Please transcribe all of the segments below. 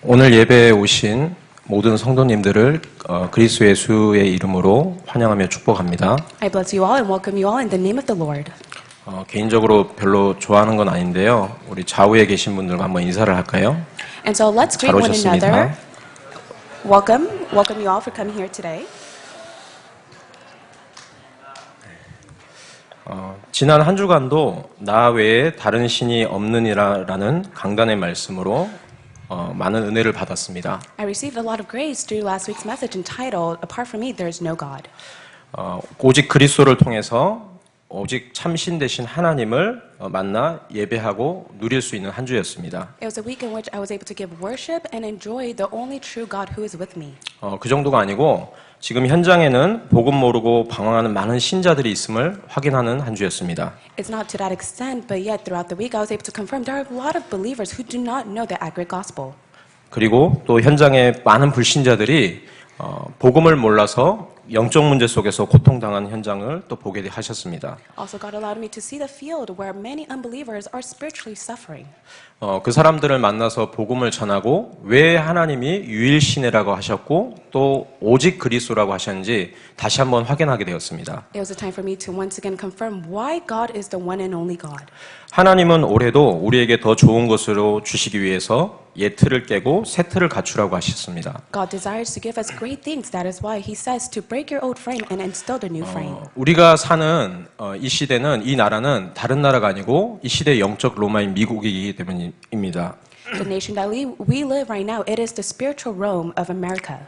오늘 예배에 오신 모든 성도님들을 그리스도 예수의 이름으로 환영하며 축복합니다. I bless you all and welcome you all in the name of the Lord. 개인적으로 별로 좋아하는 건 아닌데요. 우리 좌우에 계신 분들과 한번 인사를 할까요? And so let's greet one another. Welcome you all for coming here today. 지난 한 주간도 나 외에 다른 신이 없느니라라는 강단의 말씀으로 많은 은혜를 받았습니다. I received a lot of grace through last week's message entitled "Apart from me, there is no God." 오직 그리스도를 통해서 오직 참신 되신 하나님을 만나 예배하고 누릴 수 있는 한 주였습니다. It was a week in which I was able to give worship and enjoy the only true God who is with me. 그 정도가 아니고 지금 현장에는 복음 모르고 방황하는 많은 신자들이 있음을 확인하는 한 주였습니다. It's not to that extent, but yet throughout the week I was able to confirm there are a lot of believers who do not know the accurate gospel. 그리고 또 현장에 많은 불신자들이 복음을 몰라서 영적 문제 속에서 고통당한 현장을 또 보게 하셨습니다. Also, God allowed me to see the field where many unbelievers are spiritually suffering. 그 사람들을 만나서 복음을 전하고 왜 하나님이 유일신이라고 하셨고 또 오직 그리스도라고 하셨는지 다시 한번 확인하게 되었습니다. It was a time for me to once again confirm why God is the one and only God. 하나님은 올해도 우리에게 더 좋은 것으로 주시기 위해서 옛 틀을 깨고 새 틀을 갖추라고 하셨습니다. God desires to give us great things. That is why He says to break your old frame and instill the new frame. 우리가 사는 이 시대는 이 나라는 다른 나라가 아니고 이 시대의 영적 로마인 미국이기 때문입니다. The nation that we live right now, it is the spiritual Rome of America.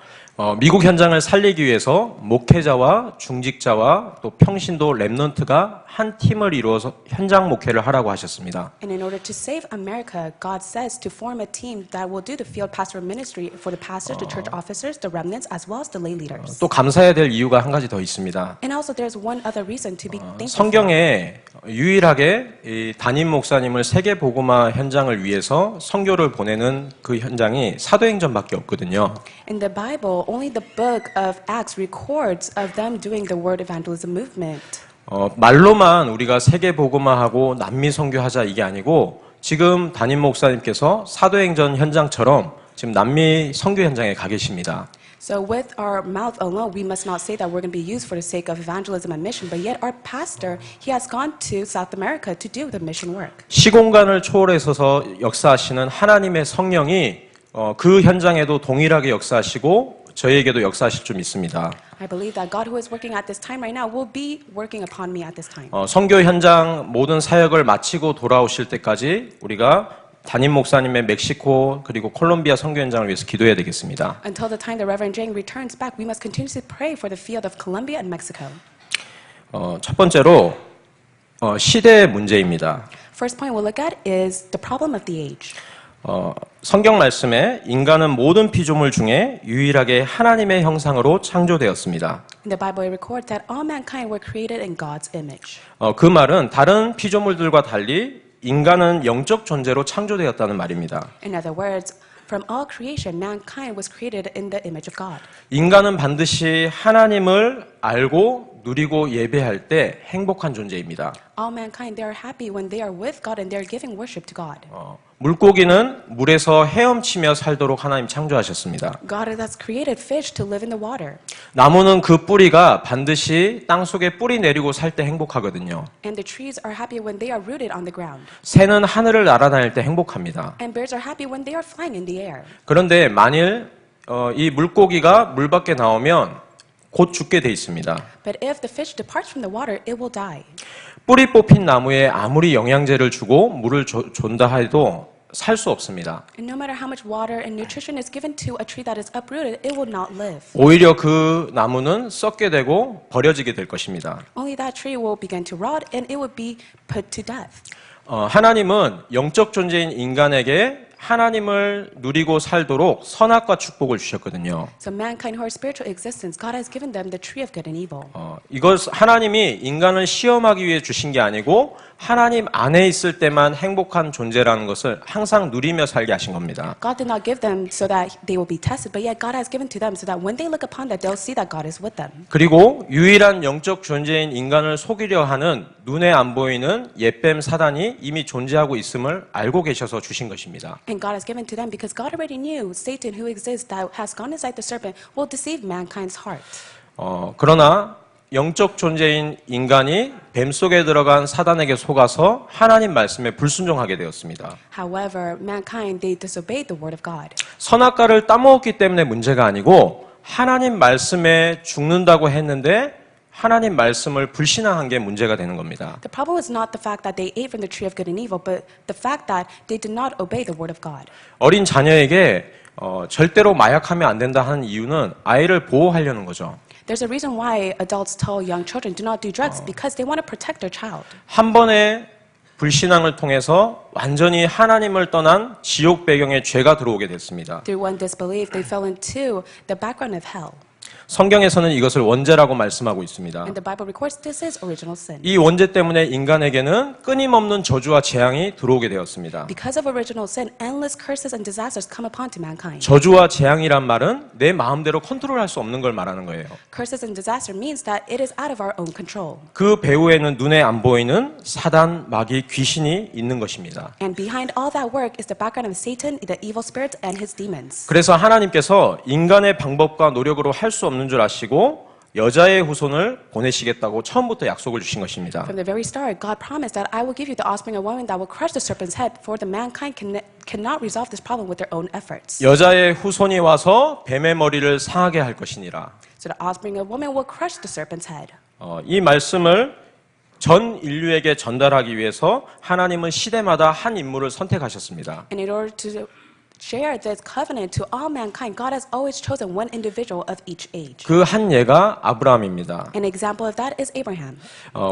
미국 현장을 살리기 위해서 목회자와 중직자와 또 평신도 렘넌트가 한 팀을 이루어서 현장 목회를 하라고 하셨습니다. And in order to save America, God says to form a team that will do the field pastoral ministry for the pastors, the church officers, the remnants, as well as the lay leaders. 또 감사해야 될 이유가 한 가지 더 있습니다. And also there's one other reason to be thankful. 성경에 유일하게 이 담임 목사님을 세계 복음화 현장을 위해서 선교를 보내는 그 현장이 사도행전밖에 없거든요. In the Bible, only the book of Acts records of them doing the word evangelism movement. 말로만 우리가 세계 복음화하고 남미 선교하자 이게 아니고 지금 담임 목사님께서 사도행전 현장처럼 지금 남미 선교 현장에 가 계십니다. So with our mouth alone, we must not say that we're going to be used for the sake of evangelism and mission, but yet our pastor, he has gone to South America to do the mission work. 시공간을 초월해서 역사하시는 하나님의 성령이 그 현장에도 동일하게 역사하시고 저희에게도 역사하실 줄 믿습니다. I believe that God who is working at this time right now will be working upon me at this time. 선교 현장 모든 사역을 마치고 돌아오실 때까지 우리가 담임 목사님의 멕시코 그리고 콜롬비아 선교 현장을 위해서 기도해야 되겠습니다. Until the time the Reverend Jang returns back, we must continue to pray for the field of Colombia and Mexico. 첫 번째로 시대의 문제입니다. First point we'll look at is the problem of the age. 성경 말씀에 인간은 모든 피조물 중에 유일하게 하나님의 형상으로 창조되었습니다. In the Bible, it records that all mankind were created in God's image. 그 말은 다른 피조물들과 달리 인간은 영적 존재로 창조되었다는 말입니다. In other words, from all creation, mankind was created in the image of God. 인간은 반드시 하나님을 알고 누리고 예배할 때 행복한 존재입니다. All mankind, they are happy when they are with God and they are giving worship to God. 물고기는 물에서 헤엄치며 살도록 하나님 창조하셨습니다. God has created fish to live in the water. 나무는 그 뿌리가 반드시 땅 속에 뿌리 내리고 살 때 행복하거든요. And the trees are happy when they are rooted on the ground. 새는 하늘을 날아다닐 때 행복합니다. And birds are happy when they are flying in the air. 그런데 만일 이 물고기가 물 밖에 나오면 곧 죽게 돼 있습니다. But if the fish departs from the water, it will die. 뿌리 뽑힌 나무에 아무리 영양제를 주고 물을 준다 해도 살 수 없습니다. And no matter how much water and nutrition is given to a tree that is uprooted, it will not live. 오히려 그 나무는 썩게 되고 버려지게 될 것입니다. Only that tree will begin to rot and it will be put to death. 하나님은 영적 존재인 인간에게 하나님을 누리고 살도록 선악과 축복을 주셨거든요. So mankind who are spiritual existence, God has given them the tree of good and evil. 이것 하나님이 인간을 시험하기 위해 주신 게 아니고 하나님 안에 있을 때만 행복한 존재라는 것을 항상 누리며 살게 하신 겁니다. God did not give them so that they will be tested, but yet God has given to them so that when they look upon that, they'll see that God is with them. 그리고 유일한 영적 존재인 인간을 속이려 하는 눈에 안 보이는 옛뱀 사단이 이미 존재하고 있음을 알고 계셔서 주신 것입니다. And God has given to them because God already knew Satan who exists that has gone inside the serpent will deceive mankind's heart. 그러나 영적 존재인 인간이 뱀 속에 들어간 사단에게 속아서 하나님 말씀에 불순종하게 되었습니다. However, mankind, they disobeyed the word of God. 선악과를 따먹었기 때문에 문제가 아니고 하나님 말씀에 죽는다고 했는데 하나님 말씀을 불신앙한 게 문제가 되는 겁니다. The problem was not the fact that they ate from the tree of good and evil, but the fact that they did not obey the word of God. 어린 자녀에게 절대로 마약하면 안 된다 하는 이유는 아이를 보호하려는 거죠. There's a reason why adults tell young children do not do drugs because they want to protect their child. 한 번의 불신앙을 통해서 완전히 하나님을 떠난 지옥 배경의 죄가 들어오게 됐습니다. Through one disbelief, they fell into the background of hell. 성경에서는 이것을 원죄라고 말씀하고 있습니다. And the Bible records this is original sin. 이 원죄 때문에 인간에게는 끊임없는 저주와 재앙이 들어오게 되었습니다. Because of original sin, endless curses and disasters come upon to mankind. 저주와 재앙이란 말은 내 마음대로 컨트롤할 수 없는 걸 말하는 거예요. Curses and disaster means that it is out of our own control. 그 배후에는 눈에 안 보이는 사단, 마귀, 귀신이 있는 것입니다. And behind all that work is the background of Satan, the evil spirit, and his demons. 그래서 하나님께서 인간의 방법과 노력으로 할 수 없는 줄 아시고 여자의 후손을 보내시겠다고 처음부터 약속을 주신 것입니다. From the very start, God promised that I will give you the offspring of woman that will crush the serpent's head, for the mankind cannot resolve this problem with their own efforts. 여자의 후손이 와서 뱀의 머리를 상하게 할 것이니라. So the offspring of woman will crush the serpent's head. 이 말씀을 전 인류에게 전달하기 위해서 하나님은 시대마다 한 인물을 선택하셨습니다. And in order to share this covenant to all mankind, God has always chosen one individual of each age. 그 한 예가 아브라함입니다. An example of that is Abraham.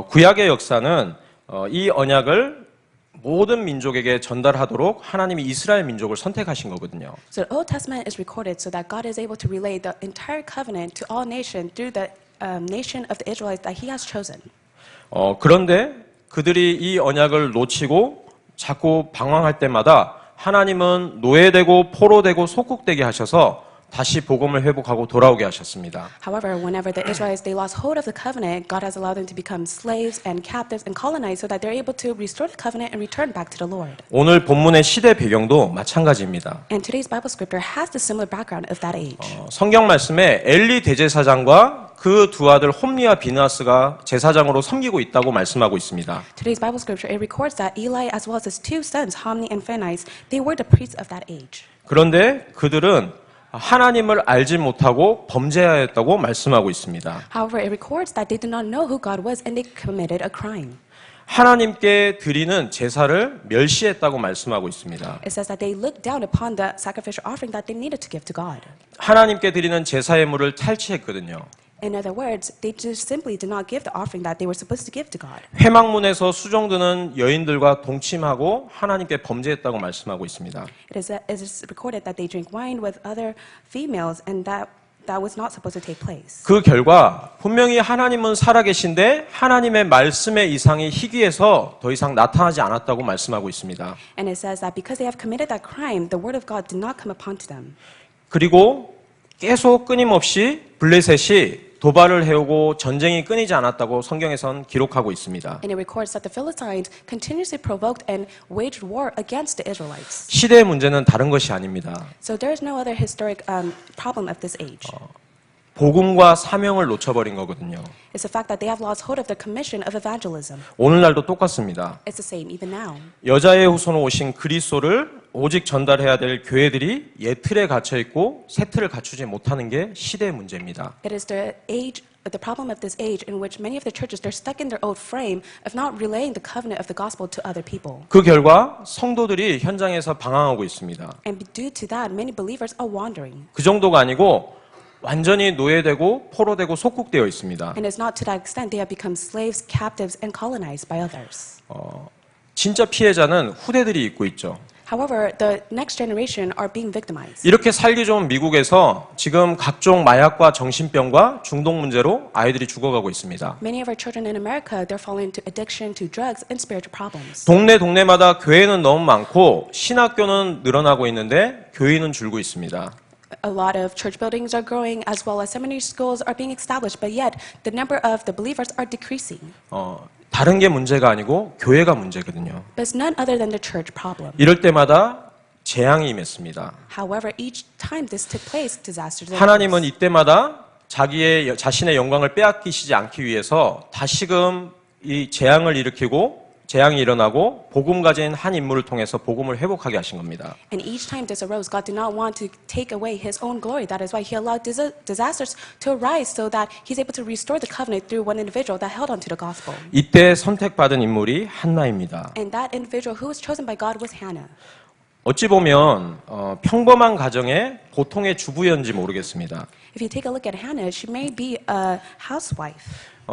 구약의 역사는 이 언약을 모든 민족에게 전달하도록 하나님이 이스라엘 민족을 선택하신 거거든요. So the Old Testament is recorded so that God is able to relay the entire covenant to all nations through the nation of the Israelites that He has chosen. 그런데 그들이 이 언약을 놓치고 자꾸 방황할 때마다 하나님은 노예되고 포로되고 속국되게 하셔서 다시 복음을 회복하고 돌아오게 하셨습니다. However, whenever the Israelites they lost hold of the covenant, God has allowed them to become slaves and captives and colonized so that they're able to restore the covenant and return back to the Lord. 오늘 본문의 시대 배경도 마찬가지입니다. And today's Bible scripture has the similar background of that age. 성경 말씀에 엘리 대제사장과 그 두 아들 홈리와 비느하스가 제사장으로 섬기고 있다고 말씀하고 있습니다. Today's Bible scripture it records that Eli as well as his two sons, Homni and Phinehas, they were the priests of that age. 그런데 그들은 하나님을 알지 못하고 범죄하였다고 말씀하고 있습니다. However, it records that they did not know who God was and they committed a crime. 하나님께 드리는 제사를 멸시했다고 말씀하고 있습니다. It says that they looked down upon the sacrificial offering that they needed to give to God. 하나님께 드리는 제사의 물을 탈취했거든요. In other words, they just simply did not give the offering that they were supposed to give to God. 회막문에서 수종드는 여인들과 동침하고 하나님께 범죄했다고 말씀하고 있습니다. It is recorded that they drink wine with other females and that was not supposed to take place. 그 결과 분명히 하나님은 살아계신데 하나님의 말씀의 이상이 희귀해서 더 이상 나타나지 않았다고 말씀하고 있습니다. And it says that because they have committed that crime, the word of God did not come upon to them. 그리고 계속 끊임없이 블레셋이 도발을 해오고 전쟁이 끊이지 않았다고 성경에선 기록하고 있습니다. And it records that the Philistines continuously provoked and waged war against the Israelites. 시대의 문제는 다른 것이 아닙니다. So there is no other historic problem of this age. 복음과 사명을 놓쳐버린 거거든요. It's the fact that they have lost hold of the commission of evangelism. 오늘날도 똑같습니다. It's the same even now. 여자의 후손으로 오신 그리스도를 오직 전달해야 될 교회들이 옛틀에 갇혀 있고 새 틀을 갖추지 못하는 게 시대의 문제입니다. It is the problem of this age in which many of the churches they're stuck in their old frame of not relaying the covenant of the gospel to other people. 그 결과 성도들이 현장에서 방황하고 있습니다. And due to that, many believers are wandering. 그 정도가 아니고 완전히 노예되고 포로되고 속국되어 있습니다. And it's not to that extent they have become slaves, captives, and colonized by others. 진짜 피해자는 후대들이 있고 있죠. However, the next generation are being victimized. 이렇게 살기 좋은 미국에서 지금 각종 마약과 정신병과 중독 문제로 아이들이 죽어가고 있습니다. Many of our children in America, they're falling into addiction to drugs and spiritual problems. 동네마다 교회는 너무 많고 신학교는 늘어나고 있는데 교인은 줄고 있습니다. A lot of church buildings are growing as well as seminary schools are being established, but yet the number of the believers are decreasing. 다른 게 문제가 아니고 교회가 문제거든요. But it's none other than the church problem. 이럴 때마다 재앙이 임했습니다. However, each time this took place, disasters 하나님은 arose. 이때마다 자신의 영광을 빼앗기시지 않기 위해서 다시금 이 재앙이 일어나고 복음 가진 한 인물을 통해서 복음을 회복하게 하신 겁니다. And each time this arose, God did not want to take away His own glory. That is why He allowed disasters to arise so that He's able to restore the covenant through one individual that held onto the gospel. 이때 선택받은 인물이 한나입니다. And that individual who was chosen by God was Hannah. 어찌 보면 평범한 가정의 보통의 주부였는지 모르겠습니다. If you take a look at Hannah, she may be a housewife.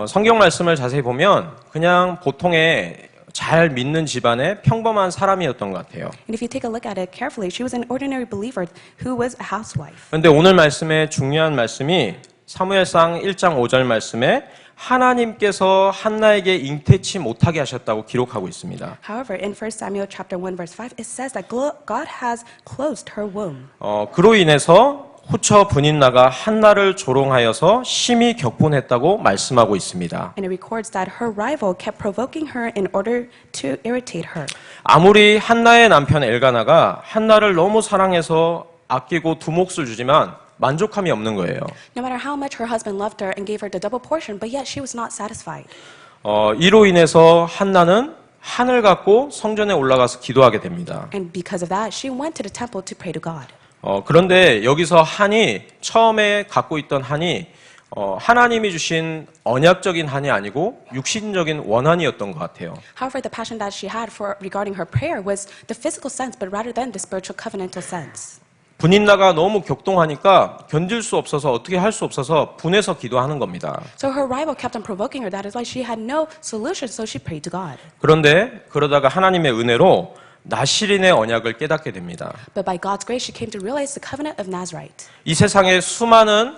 성경 말씀을 자세히 보면 그냥 보통의 잘 믿는 집안의 평범한 사람이었던 것 같아요. And if you take a look at it carefully, she was an ordinary believer who was a housewife. 그런데 오늘 말씀의 중요한 말씀이 사무엘상 1장 5절 말씀에 하나님께서 한나에게 잉태치 못하게 하셨다고 기록하고 있습니다. However, in 1 Samuel chapter 1 verse 5, it says that God has closed her womb. 그로 인해서 후처 분인나가 한나를 조롱하여서 심히 격분했다고 말씀하고 있습니다. And it records that her rival kept provoking her in order to irritate her. 아무리 한나의 남편 엘가나가 한나를 너무 사랑해서 아끼고 두 몫을 주지만 만족함이 없는 거예요. No matter how much her husband loved her and gave her the double portion, but yet she was not satisfied. 이로 인해서 한나는 한을 갖고 성전에 올라가서 기도하게 됩니다. And because of that, she went to the temple to pray to God. 그런데 여기서 한이 처음에 갖고 있던 한이 하나님이 주신 언약적인 한이 아니고 육신적인 원한이었던 것 같아요. However, the passion that she had for regarding her prayer was the physical sense, but rather than the spiritual covenantal sense. 분인나가 너무 격동하니까 견딜 수 없어서 어떻게 할 수 없어서 분해서 기도하는 겁니다. So her rival kept on provoking her. That is why she had no solution, so she prayed to God. 그런데 그러다가 하나님의 은혜로 나시린의 언약을 깨닫게 됩니다. But by God's grace, she came to realize the covenant of Nazarite. 이 세상에 수많은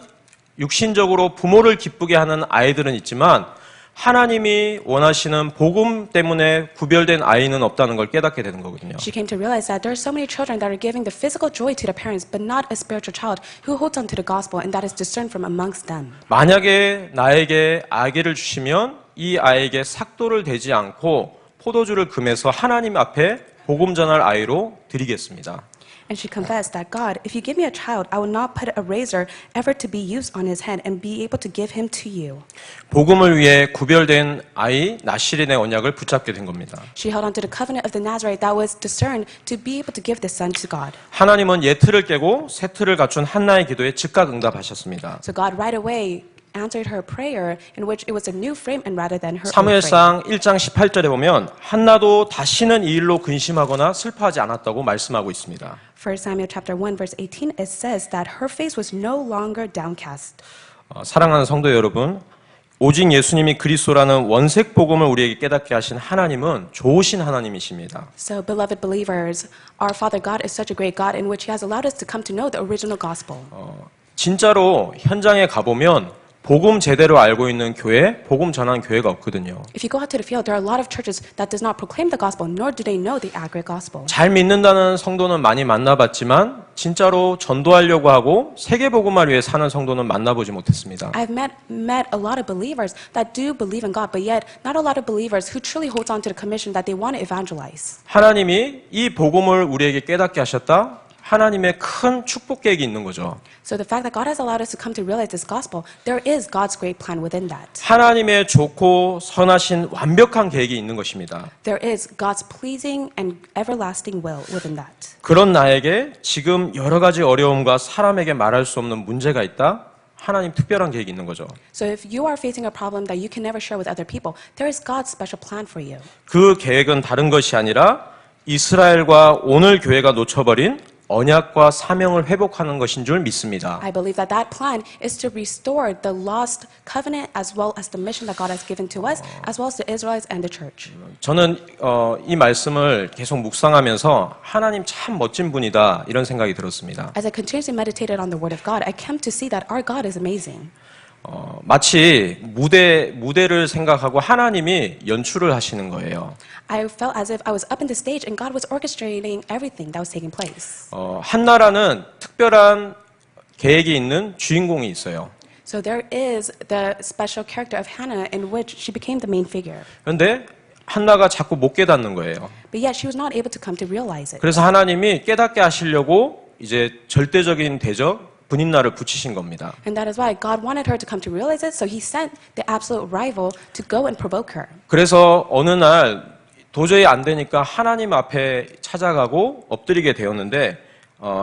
육신적으로 부모를 기쁘게 하는 아이들은 있지만 하나님이 원하시는 복음 때문에 구별된 아이는 없다는 걸 깨닫게 되는 거거든요. She came to realize that there are so many children that are giving the physical joy to their parents, but not a spiritual child who holds on to the gospel, and that is discerned from amongst them. 만약에 나에게 아기를 주시면 이 아이에게 삭도를 대지 않고 포도주를 금해서 하나님 앞에 복음 전할 아이로 드리겠습니다. And she confessed that, God, if you give me a child, I will not put a razor ever to be used on his head and be able to give him to you. 복음을 위해 구별된 아이 나시린의 언약을 붙잡게 된 겁니다. She held on to the covenant of the Nazarite that was discerned to be able to give this son to God. 하나님은 옛틀을 깨고 새 틀을 갖춘 한나의 기도에 즉각 응답하셨습니다. So God right away answered her prayer in which it was a new frame and rather than her old frame. 사무엘상 1장 18절에 보면 한나도 다시는 이 일로 근심하거나 슬퍼하지 않았다고 말씀하고 있습니다. 1 Samuel chapter 1 verse 18 it says that her face was no longer downcast. 사랑하는 성도 여러분, 오직 예수님이 그리스도라는 원색 복음을 우리에게 깨닫게 하신 하나님은 좋으신 하나님이십니다. So beloved believers, our Father God is such a great God in which He has allowed us to come to know the original gospel. 진짜로 현장에 가보면 복음 제대로 알고 있는 교회, 복음 전하는 교회가 없거든요. If you go out to the field, there are a lot of churches that does not proclaim the gospel, nor do they know the accurate gospel. 잘 믿는다는 성도는 많이 만나봤지만 진짜로 전도하려고 하고 세계 복음을 위해 사는 성도는 만나보지 못했습니다. I've met a lot of believers that do believe in God, but yet not a lot of believers who truly hold on to the commission that they want to evangelize. 하나님이 이 복음을 우리에게 깨닫게 하셨다. 하나님의 큰 축복 계획이 있는 거죠. So the fact that God has allowed us to come to realize this gospel, there is God's great plan within that. 하나님의 좋고 선하신 완벽한 계획이 있는 것입니다. There is God's pleasing and everlasting will within that. 그런 나에게 지금 여러 가지 어려움과 사람에게 말할 수 없는 문제가 있다. 하나님 특별한 계획이 있는 거죠. So if you are facing a problem that you can never share with other people, there is God's special plan for you. 그 계획은 다른 것이 아니라 이스라엘과 오늘 교회가 놓쳐버린 언약과 사명을 회복하는 것인 줄 믿습니다. I believe that that plan is to restore the lost covenant as well as the mission that God has given to us, as well as the Israelites and the church. 저는 이 말씀을 계속 묵상하면서 하나님 참 멋진 분이다 이런 생각이 들었습니다. As I continuously meditated on the Word of God, I came to see that our God is amazing. 마치 무대를 생각하고 하나님이 연출을 하시는 거예요. I felt as if I was up in the stage and God was orchestrating everything that was taking place. 한나라는 특별한 계획이 있는 주인공이 있어요. So there is the special character of Hannah in which she became the main figure. 그런데 한나가 자꾸 못 깨닫는 거예요. But yet she was not able to come to realize it. 그래서 하나님이 깨닫게 하시려고 이제 절대적인 대적 분인나를 붙이신 겁니다. And that is why God wanted her to come to realize it, so he sent the absolute rival to go and provoke her. 그래서 어느 날 도저히 안 되니까 하나님 앞에 찾아가고 엎드리게 되었는데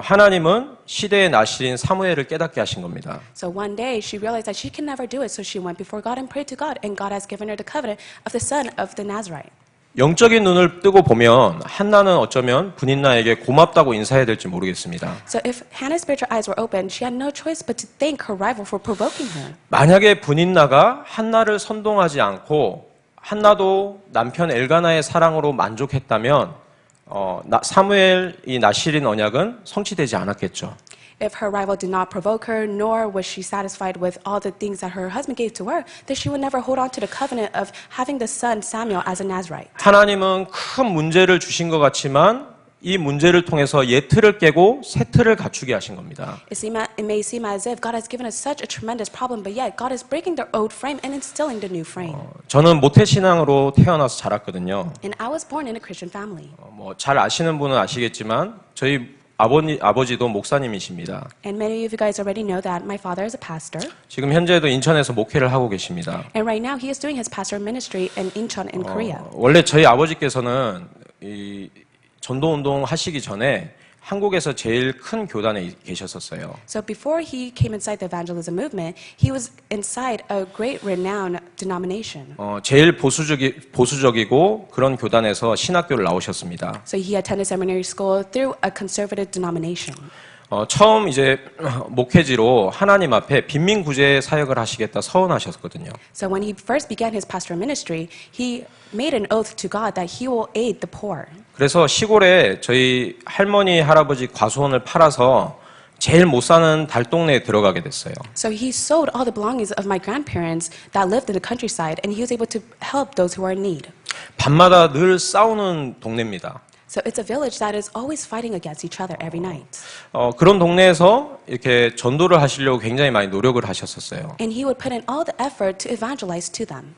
하나님은 시대의 나실인 사무엘을 깨닫게 하신 겁니다. So one day she realized that she can never do it, so she went before God and prayed to God, and God has given her the covenant of the son of the Nazarite. 영적인 눈을 뜨고 보면 한나는 어쩌면 분인나에게 고맙다고 인사해야 될지 모르겠습니다. So if Hannah's spiritual eyes were open, she had no choice but to thank her rival for provoking her. 만약에 분인나가 한나를 선동하지 않고 한나도 남편 엘가나의 사랑으로 만족했다면 사무엘 이 나실인 언약은 성취되지 않았겠죠. If her rival did not provoke her, nor was she satisfied with all the things that her husband gave to her, then she would never hold on to the covenant of having the son Samuel as a Nazarite. 하나님은 큰 문제를 주신 것 같지만 이 문제를 통해서 옛 틀을 깨고 새 틀을 갖추게 하신 겁니다. It may seem as if God has given us such a tremendous problem, but yet God is breaking the old frame and instilling the new frame. 저는 모태신앙으로 태어나서 자랐거든요. And I was born in a Christian family. 잘 아시는 분은 아시겠지만 저희 아버지도 목사님이십니다. And many of you guys already know that my father is a pastor. 지금 현재도 인천에서 목회를 하고 계십니다. And right now he is doing his pastoral ministry in Incheon in Korea. 원래 저희 아버지께서는 이 전도운동 하시기 전에 한국에서 제일 큰 교단에 계셨었어요. So before he came inside the evangelism movement, he was inside a great renowned denomination. 제일 보수적이고 그런 교단에서 신학교를 나오셨습니다. So he attended seminary school through a conservative denomination. 처음 이제 목회지로 하나님 앞에 빈민구제 사역을 하시겠다 서원하셨거든요. So when he first began his pastoral ministry, he made an oath to God that he will aid the poor. 그래서 시골에 저희 할머니 할아버지 과수원을 팔아서 제일 못 사는 달동네에 들어가게 됐어요. So he sold all the belongings of my grandparents that lived in the countryside, and he was able to help those who are in need. 밤마다 늘 싸우는 동네입니다. So it's a village that is always fighting against each other every night. 그런 동네에서 이렇게 전도를 하시려고 굉장히 많이 노력을 하셨었어요. And he would put in all the effort to evangelize to them.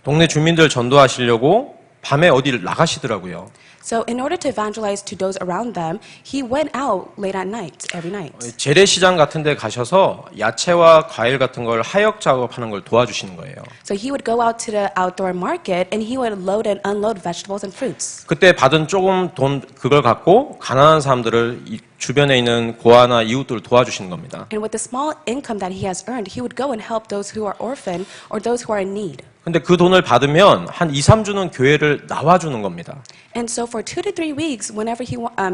동네 주민들 전도하시려고 밤에 어디를 나가시더라고요. So in order to evangelize to those around them, he went out late at night, every night. 재래시장 같은 데 가셔서 야채와 과일 같은 걸 하역 작업하는 걸 도와주시는 거예요. So he would go out to the outdoor market and he would load and unload vegetables and fruits. 그때 받은 조금 돈 그걸 갖고 가난한 사람들을 주변에 있는 고아나 이웃들을 도와주시는 겁니다. And with the small income that he has earned, he would go and help those who are orphan or those who are in need. 근데 그 돈을 받으면 한 2, 3주는 교회를 나와주는 겁니다. And so for 2 to 3 weeks, whenever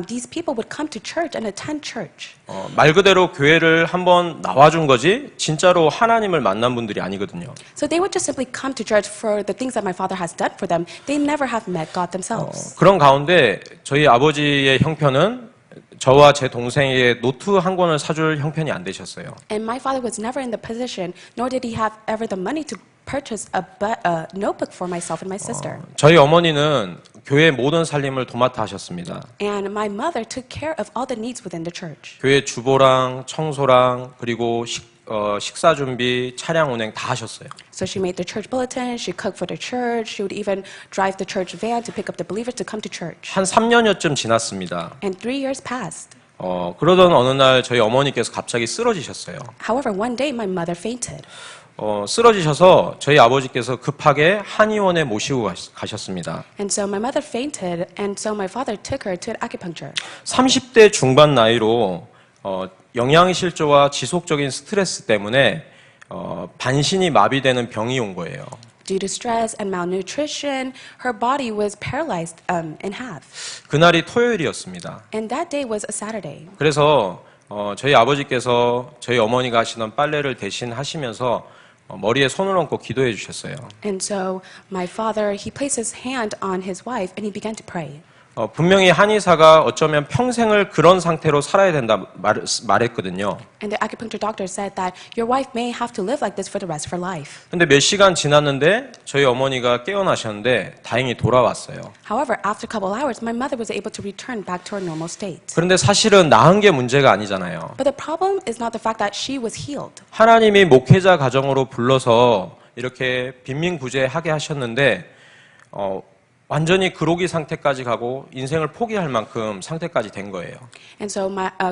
these people would come to church and attend church. 말 그대로 교회를 한번 나와준 거지 진짜로 하나님을 만난 분들이 아니거든요. So they would just simply come to church for the things that my father has done for them. They never have met God themselves. 그런 가운데 저희 아버지의 형편은 저와 제 동생에게 노트 한 권을 사줄 형편이 안 되셨어요. And my father was never in the position, nor did he have ever the money to purchase a notebook for myself and my sister. 저희 어머니는 교회 모든 살림을 도맡아 하셨습니다. And my mother took care of all the needs within the church. 교회 주보랑 청소랑 그리고 식사 준비, 차량 운행 다 하셨어요. So she made the church bulletin, she cooked for the church, she would even drive the church van to pick up the believers to come to church. 한 3년여쯤 지났습니다. And 3 years passed. 그러던 어느 날 저희 어머니께서 갑자기 쓰러지셨어요. However, one day my mother fainted. 쓰러지셔서 저희 아버지께서 급하게 한의원에 모시고 가셨습니다. And so my mother fainted, and so my father took her to an acupuncture. 30대 중반 나이로 영양실조와 지속적인 스트레스 때문에 반신이 마비되는 병이 온 거예요. Due to stress and malnutrition, her body was paralyzed in half. 그날이 토요일이었습니다. And that day was a Saturday. 그래서 저희 아버지께서 저희 어머니가 하시던 빨래를 대신 하시면서 머리에 손을 얹고 기도해 주셨어요. And so my father, he placed his hand on his wife and he began to pray. 분명히 한의사가 어쩌면 평생을 그런 상태로 살아야 된다 말했거든요. And the acupuncture doctor said that your wife may have to live like this for the rest of her life. 근데 몇 시간 지났는데 저희 어머니가 깨어나셨는데 다행히 돌아왔어요. However, after a couple hours, my mother was able to return back to her normal state. 그런데 사실은 나은 게 문제가 아니잖아요. But the problem is not the fact that she was healed. 하나님이 목회자 가정으로 불러서 이렇게 빈민구제하게 하셨는데 완전히 그로기 상태까지 가고 인생을 포기할 만큼 상태까지 된 거예요. And so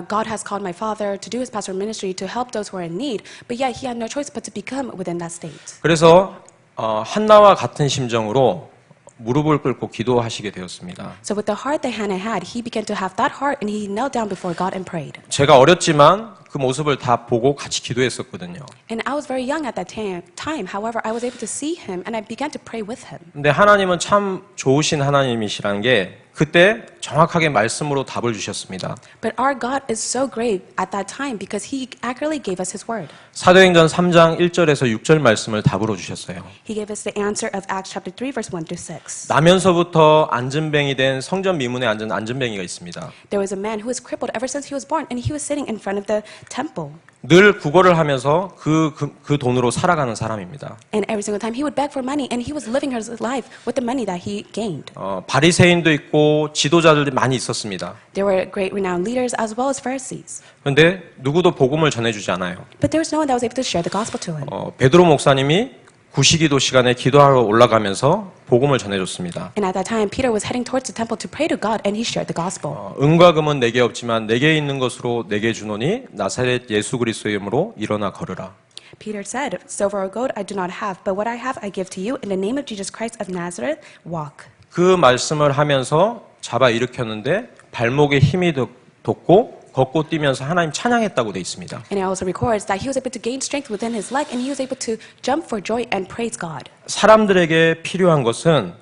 God has called my father to do his pastoral ministry to help those who are in need, but yet he had no choice but to become within that state. 그래서 한나와 같은 심정으로 무릎을 꿇고 기도하시게 되었습니다. So with the heart that Hannah had, he began to have that heart and he knelt down before God and prayed. 제가 어렸지만 그 모습을 다 보고 같이 기도했었거든요. And I was very young at that time. However, I was able to see him and I began to pray with him. 근데 하나님은 참 좋으신 하나님이시라는 게 그때 정확하게 말씀으로 답을 주셨습니다. But our God is so great at that time because he accurately gave us his word. 사도행전 3장 1절에서 6절 말씀을 답으로 주셨어요. He gave us the answer of Acts chapter 3 verse 1 through 6. 나면서부터 안전뱅이 된 성전 미문에 앉은 안전뱅이가 있습니다. There was a man who was crippled ever since he was born and he was sitting in front of the temple. 늘 구걸을 하면서 그 돈으로 살아가는 사람입니다. And every single time he would beg for money and he was living his life with the money that he gained. 바리새인도 있고 지도자들이 많이 있었습니다. There were great renowned leaders as well as Pharisees. 그런데 누구도 복음을 전해주지 않아요. But there was no one that was able to share the gospel to him. 베드로 목사님이 구시기도 시간에 기도하러 올라가면서 복음을 전해줬습니다. And at that time, Peter was heading towards the temple to pray to God, and he shared the gospel. 은과 금은 내게 없지만 내게 있는 것으로 내게 주노니 나사렛 예수 그리스도의 이름으로 일어나 걸으라. Peter said, "Silver or gold I do not have, but what I have I give to you. In the name of Jesus Christ of Nazareth, walk." 그 말씀을 하면서 잡아 일으켰는데 발목에 힘이 돋고 걷고 뛰면서 하나님 찬양했다고 돼 있습니다. And it also records that he was able to gain strength within his leg, and he was able to jump for joy and praise God. 사람들에게 필요한 것은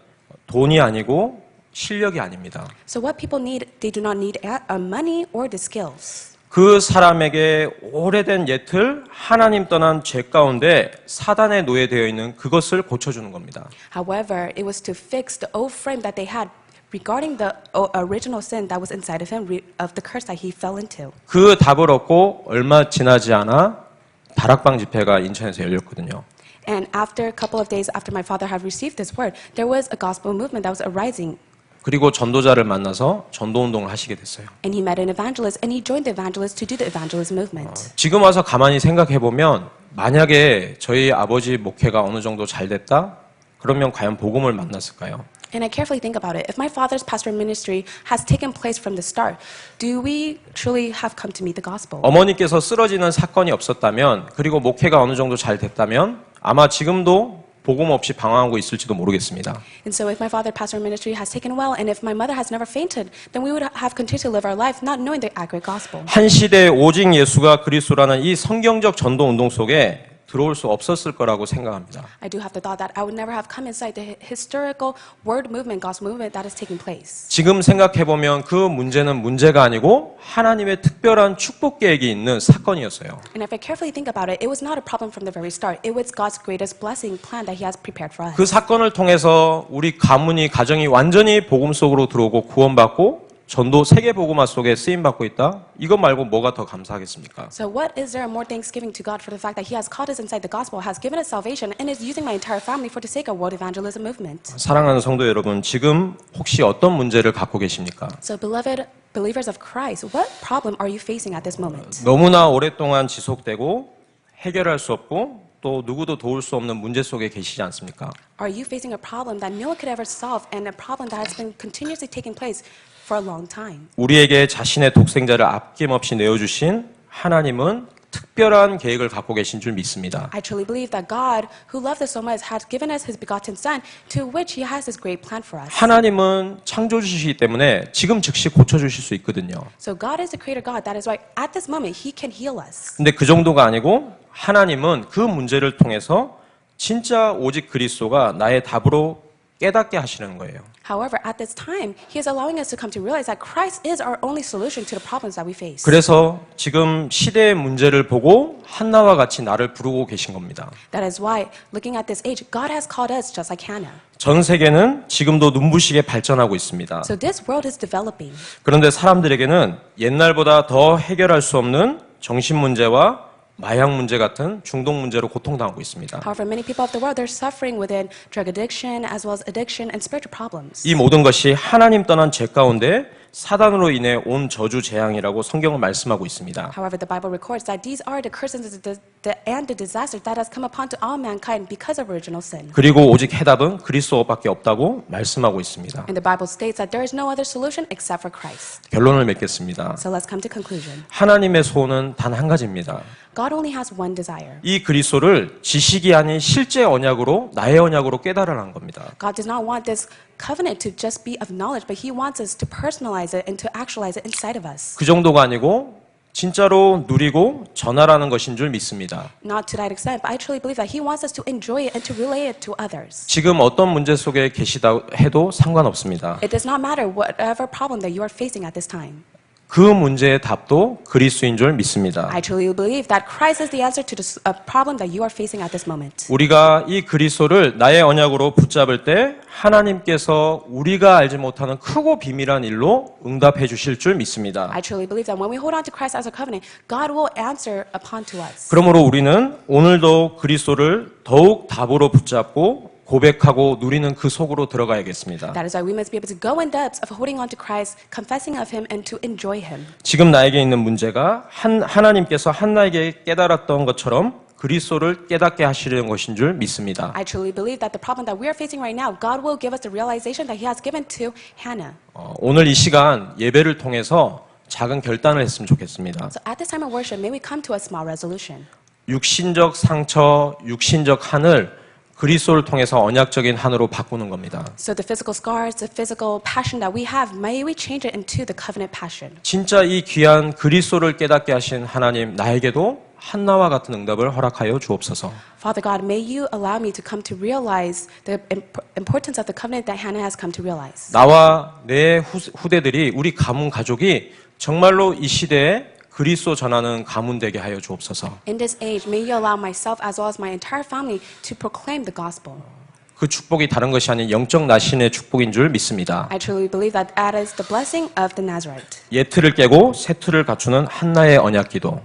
돈이 아니고 실력이 아닙니다. So what people need, they do not need money or the skills. 그 사람에게 오래된 예틀 하나님 떠난 죄 가운데 사단에 노예되어 있는 그것을 고쳐주는 겁니다. However, it was to fix the old frame that they had regarding the original sin that was inside of him, of the curse that he fell into. 그 답을 얻고 얼마 지나지 않아 다락방 집회가 인천에서 열렸거든요. And after a couple of days after my father had received this word, there was a gospel movement that was arising. 그리고 전도자를 만나서 전도 운동을 하시게 됐어요. And he met an evangelist, and he joined the evangelist to do the evangelist movement. 지금 와서 가만히 생각해 보면 만약에 저희 아버지 목회가 어느 정도 잘 됐다, 그러면 과연 복음을 만났을까요? And I carefully think about it. If my father's pastoral ministry has taken place from the start, do we truly have come to meet the gospel? 어머니께서 쓰러지는 사건이 없었다면, 그리고 목회가 어느 정도 잘 됐다면 아마 지금도 복음 없이 방황하고 있을지도 모르겠습니다. And so if my father's pastoral ministry has taken well, and if my mother has never fainted, then we would have continued to live our life not knowing the accurate gospel. 한 시대에 오직 예수가 그리스도라는 이 성경적 전도 운동 속에 들어올 수 없었을 거라고 생각합니다. I do have the thought that I would never have come inside the historical word movement, gospel movement that is taking place. 지금 생각해 보면 그 문제는 문제가 아니고 하나님의 특별한 축복 계획이 있는 사건이었어요. And if I carefully think about it, it was not a problem from the very start. It was God's greatest blessing plan that He has prepared for us. 그 사건을 통해서 우리 가정이 완전히 복음 속으로 들어오고 구원받고 전도 세계 복음화 속에 쓰임 받고 있다. 이것 말고 뭐가 더 감사하겠습니까? So what is there more thanksgiving to God for the fact that He has called us inside the gospel, has given us salvation, and is using my entire family for the sake of world evangelism movement? 사랑하는 성도 여러분, 지금 혹시 어떤 문제를 갖고 계십니까? So beloved believers of Christ, what problem are you facing at this moment? 너무나 오랫동안 지속되고 해결할 수 없고 또 누구도 도울 수 없는 문제 속에 계시지 않습니까? Are you facing a problem that no one could ever solve, and a problem that has been continuously taking place for a long time? 우리에게 자신의 독생자를 아낌없이 내어주신 하나님은 특별한 계획을 갖고 계신 줄 믿습니다. I truly believe that God, who loved us so much, has given us His begotten Son, to which He has His great plan for us. 하나님은 창조주시기 때문에 지금 즉시 고쳐주실 수 있거든요. So God is the creator God. That is why at this moment He can heal us. 근데 그 정도가 아니고 하나님은 그 문제를 통해서 진짜 오직 그리스도가 나의 답으로 깨닫게 하시는 거예요. However, at this time, He is allowing us to come to realize that Christ is our only solution to the problems that we face. 그래서 지금 시대의 문제를 보고 한나와 같이 나를 부르고 계신 겁니다. That is why, looking at this age, God has called us just like Hannah. 전 세계는 지금도 눈부시게 발전하고 있습니다. So this world is developing. 그런데 사람들에게는 옛날보다 더 해결할 수 없는 정신 문제와 마약 문제 같은 중독 문제로 고통당하고 있습니다. However, many people of the world, they're suffering within drug addiction as well as addiction and spiritual problems. 이 모든 것이 하나님 떠난 죄 가운데 사단으로 인해 온 저주 재앙이라고 성경은 말씀하고 있습니다. However, the Bible records that these are the curses and the disaster that has come upon to all mankind because of original sin. 그리고 오직 해답은 그리스도밖에 없다고 말씀하고 있습니다. And the Bible states that there is no other solution except for Christ. 결론을 맺겠습니다. So let's come to conclusion. 하나님의 소원은 단 한 가지입니다. God only has one desire. 이 그리스도를 지식이 아닌 실제 언약으로 나의 언약으로 깨달으라는 겁니다. God does not want this covenant to just be of knowledge, but He wants us to personalize it and to actualize it inside of us. 그 정도가 아니고 진짜로 누리고 전하라는 것인 줄 믿습니다. Not to that extent, but I truly believe that He wants us to enjoy it and to relay it to others. 지금 어떤 문제 속에 계시다 해도 상관없습니다. It does not matter whatever problem that you are facing at this time. 그 문제의 답도 그리스도인 줄 믿습니다. I truly believe that Christ is the answer to the problem that you are facing at this moment. 우리가 이 그리스도를 나의 언약으로 붙잡을 때 하나님께서 우리가 알지 못하는 크고 비밀한 일로 응답해 주실 줄 믿습니다. I truly believe that when we hold on to Christ as a covenant, God will answer upon to us. 그러므로 우리는 오늘도 그리스도를 더욱 답으로 붙잡고 고백하고 누리는 그 속으로 들어가야겠습니다. That is why we must be able to go in depths of holding on to Christ, confessing of Him, and to enjoy Him. 지금 나에게 있는 문제가 하나님께서 한나에게 깨달았던 것처럼 그리스도를 깨닫게 하시려는 것인 줄 믿습니다. I truly believe that the problem that we are facing right now, God will give us the realization that He has given to Hannah. 오늘 이 시간 예배를 통해서 작은 결단을 했으면 좋겠습니다. So at this time of worship, may we come to a small resolution. 육신적 상처, 육신적 한을 그리스도를 통해서 언약적인 한으로 바꾸는 겁니다. So the physical scars, the physical passion that we have, may we change it into the covenant passion. 진짜 이 귀한 그리스도를 깨닫게 하신 하나님, 나에게도 한나와 같은 응답을 허락하여 주옵소서. Father God, may you allow me to come to realize the importance of the covenant that Hannah has come to realize. 나와 내 후대들이, 우리 가문 가족이 정말로 이 시대에 그리스도 전하는 가문 되게 하여 주옵소서. In this age, may you allow myself as well as my entire family to proclaim the gospel. 그 축복이 다른 것이 아닌 영적 나신의 축복인 줄 믿습니다. I truly believe that that is the blessing of the Nazarite. 옛 틀을 깨고 새 틀을 갖추는 한나의 언약 기도.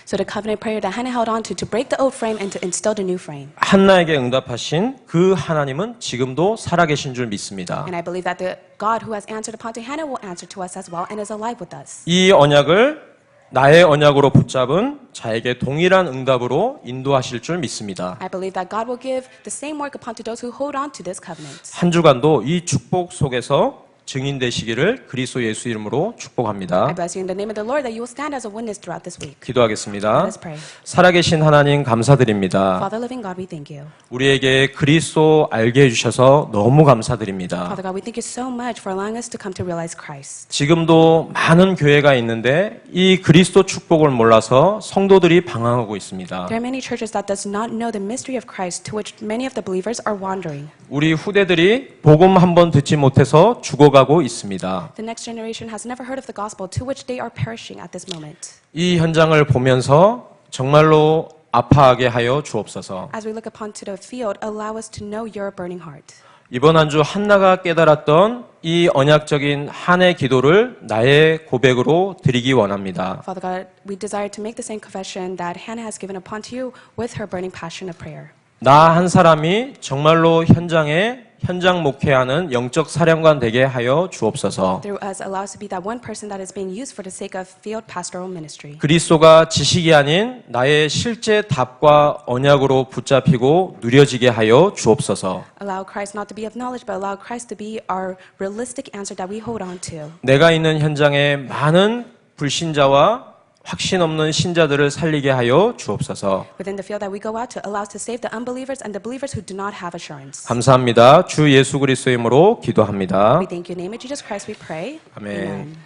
So the covenant prayer that Hannah held on to break the old frame and to instill the new frame. 한나에게 응답하신 그 하나님은 지금도 살아계신 줄 믿습니다. And I believe that the God who has answered upon to Hannah will answer to us as well and is alive with us. 이 언약을 나의 언약으로 붙잡은 자에게 동일한 응답으로 인도하실 줄 믿습니다. I believe that God will give the same work upon to those who hold on to this covenant. 한 주간도 이 축복 속에서 증인되시기를 그리스도 예수 이름으로 I 축복합니다. bless you in the name of the Lord that you will stand as a witness throughout this week. 기도하겠습니다. Let us pray. 살아계신 하나님 감사드립니다. Father, living God, we thank you. 우리에게 그리스도 알게 해주셔서 너무 감사드립니다. Father God, we thank you so much for allowing us to come to realize Christ. 지금도 많은 교회가 있는데 이 그리스도 축복을 몰라서 성도들이 방황하고 있습니다. There are many churches that does not know the mystery of Christ, to which many of the believers are wandering. 우리 후대들이 복음 한번 듣지 못해서 죽어가고 있습니다. The next generation has never heard of the gospel, to which they are perishing at this moment. 이 현장을 보면서 정말로 아파하게 하여 주옵소서. As we look upon to the field, allow us to know your burning heart. 이번 한 주 한나가 깨달았던 이 언약적인 한의 기도를 나의 고백으로 드리기 원합니다. Father God, we desire to make the same confession that Hannah has given upon to you with her burning passion of prayer. 나 한 사람이 정말로 현장 목회하는 영적 사령관 되게 하여 주옵소서. Through us, allow us to be that one person that is being used for the sake of field pastoral ministry. 그리스도가 지식이 아닌 나의 실제 답과 언약으로 붙잡히고 누려지게 하여 주옵소서. Allow Christ not to be of knowledge, but allow Christ to be our realistic answer that we hold on to. 내가 있는 현장에 많은 불신자와 확신 없는 신자들을 살리게 하여 주옵소서. Within the field that we go out to, allow us to save the unbelievers and the believers who do not have assurance. 감사합니다. 주 예수 그리스도의 이름으로 기도합니다. We thank you in the name of Jesus Christ we pray. 아멘. Amen.